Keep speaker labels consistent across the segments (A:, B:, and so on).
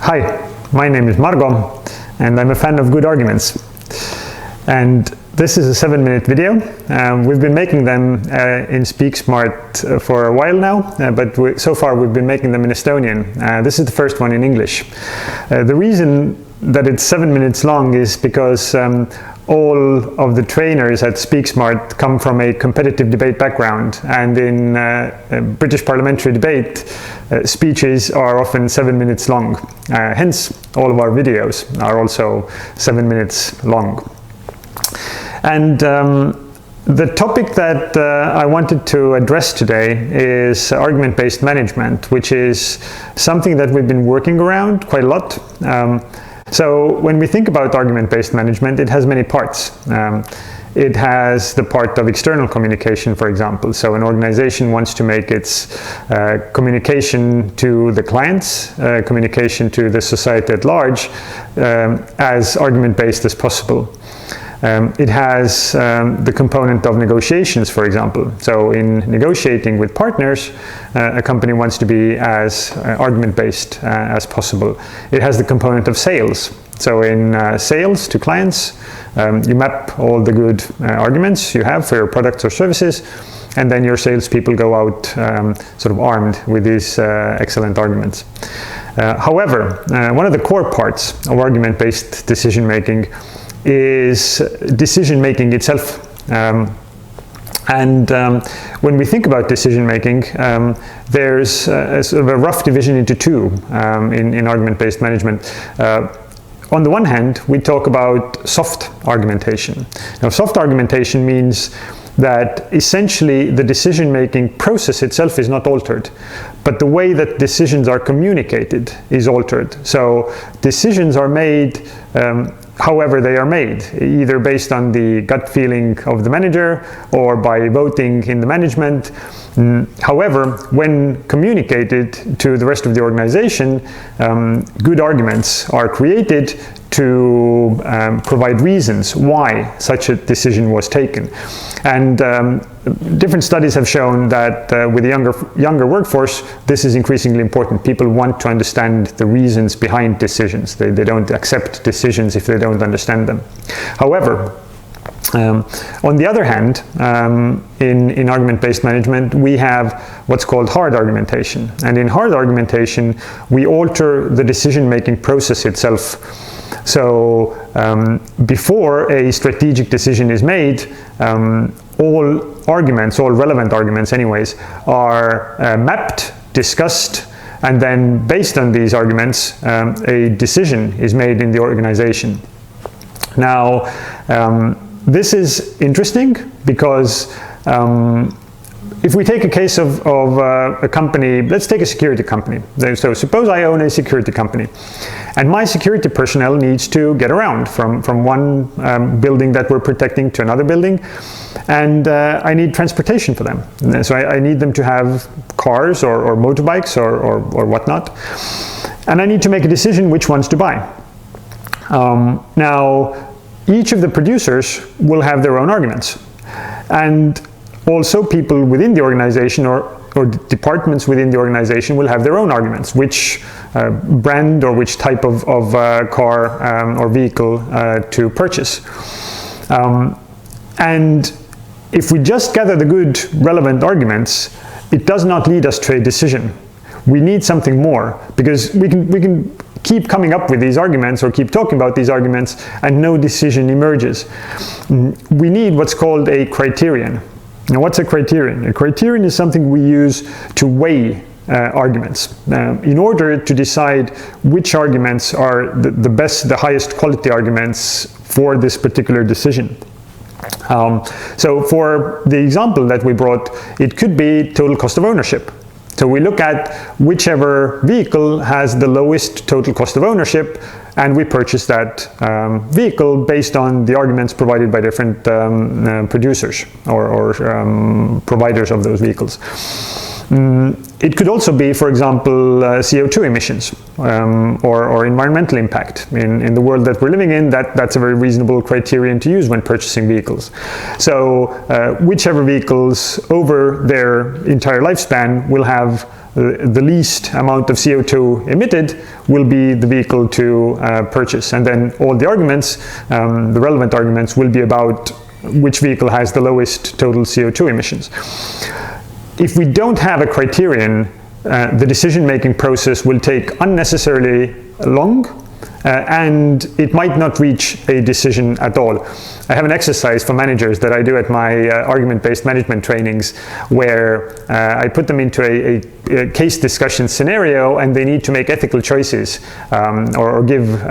A: Hi, my name is Margo, and I'm a fan of good arguments. And this is a 7-minute video. We've been making them in SpeakSmart for a while now, but so far we've been making them in Estonian. This is the first one in English. The reason that it's 7 minutes long is because all of the trainers at SpeakSmart come from a competitive debate background, and in British parliamentary debate, speeches are often 7 minutes long. Hence, all of our videos are also 7 minutes long. And the topic that I wanted to address today is argument-based management, which is something that we've been working around quite a lot. So when we think about argument-based management, it has many parts. It has the part of external communication, for example. So an organization wants to make its communication to the clients, communication to the society at large, as argument-based as possible. It has the component of negotiations, for example. So in negotiating with partners, a company wants to be as argument-based as possible. It has the component of sales. So in sales to clients, you map all the good arguments you have for your products or services, and then your salespeople go out sort of armed with these excellent arguments. However, one of the core parts of argument-based decision-making is decision-making itself. When we think about decision-making, there's sort of a rough division into two in argument-based management. On the one hand, we talk about soft argumentation. Now, soft argumentation means that essentially the decision-making process itself is not altered, but the way that decisions are communicated is altered. So decisions are made however they are made, either based on the gut feeling of the manager or by voting in the management. However, when communicated to the rest of the organization, good arguments are created to provide reasons why such a decision was taken. And different studies have shown that with the younger workforce, this is increasingly important. People want to understand the reasons behind decisions. They don't accept decisions if they don't understand them. However, on the other hand, in argument-based management, we have what's called hard argumentation. And in hard argumentation, we alter the decision-making process itself. So before a strategic decision is made, all arguments, all relevant arguments anyways, are mapped, discussed, and then based on these arguments, a decision is made in the organization. Now, this is interesting because if we take a case of a company, let's take a security company. So suppose I own a security company, and my security personnel needs to get around from one building that we're protecting to another building, and I need transportation for them. So I need them to have cars or motorbikes or whatnot, and I need to make a decision which ones to buy. Now, each of the producers will have their own arguments, and also people within the organization or departments within the organization will have their own arguments, which brand or which type of car or vehicle to purchase. And if we just gather the good relevant arguments, it does not lead us to a decision. We need something more, because we can keep coming up with these arguments or keep talking about these arguments and no decision emerges. We need what's called a criterion. Now, what's a criterion? A criterion is something we use to weigh arguments in order to decide which arguments are the best, the highest quality arguments for this particular decision. So for the example that we brought, it could be total cost of ownership. So we look at whichever vehicle has the lowest total cost of ownership, and we purchase that vehicle based on the arguments provided by different producers or providers of those vehicles. It could also be, for example, CO2 emissions or environmental impact. In the world that we're living in, that's a very reasonable criterion to use when purchasing vehicles. So whichever vehicles over their entire lifespan will have the least amount of CO2 emitted will be the vehicle to purchase. And then all the arguments, the relevant arguments, will be about which vehicle has the lowest total CO2 emissions. If we don't have a criterion, the decision-making process will take unnecessarily long, and it might not reach a decision at all. I have an exercise for managers that I do at my argument-based management trainings where I put them into a case discussion scenario, and they need to make ethical choices or give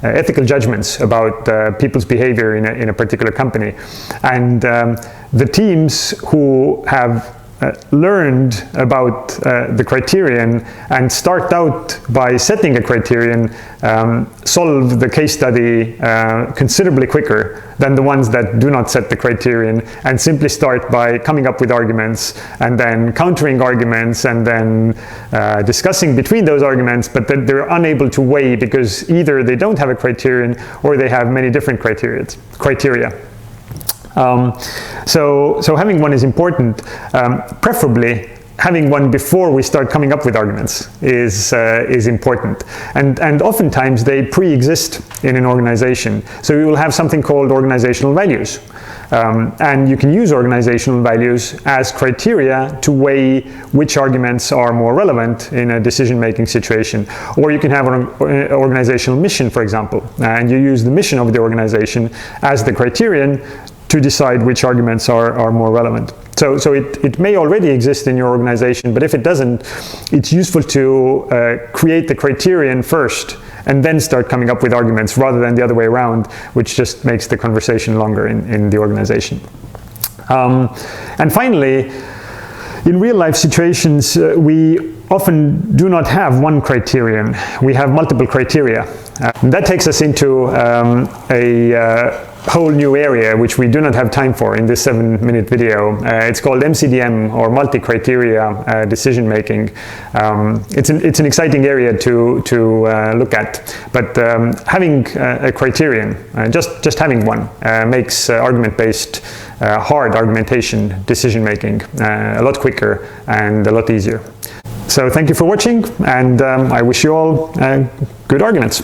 A: ethical judgments about people's behavior in a particular company. And the teams who have learned about the criterion and start out by setting a criterion solve the case study considerably quicker than the ones that do not set the criterion and simply start by coming up with arguments and then countering arguments and then discussing between those arguments, but that they're unable to weigh because either they don't have a criterion or they have many different criteria. So having one is important. Preferably, having one before we start coming up with arguments is important. And oftentimes they pre-exist in an organization. So we will have something called organizational values. And you can use organizational values as criteria to weigh which arguments are more relevant in a decision-making situation. Or you can have an organizational mission, for example, and you use the mission of the organization as the criterion to decide which arguments are more relevant. So it may already exist in your organization, but if it doesn't, it's useful to create the criterion first and then start coming up with arguments rather than the other way around, which just makes the conversation longer in the organization. And finally, in real life situations, we often do not have one criterion. We have multiple criteria. That takes us into a whole new area which we do not have time for in this 7-minute video. It's called MCDM, or multi-criteria decision making. It's an exciting area to look at, but having a criterion, just having one, makes argument-based hard argumentation decision making a lot quicker and a lot easier. So thank you for watching, and I wish you all good arguments.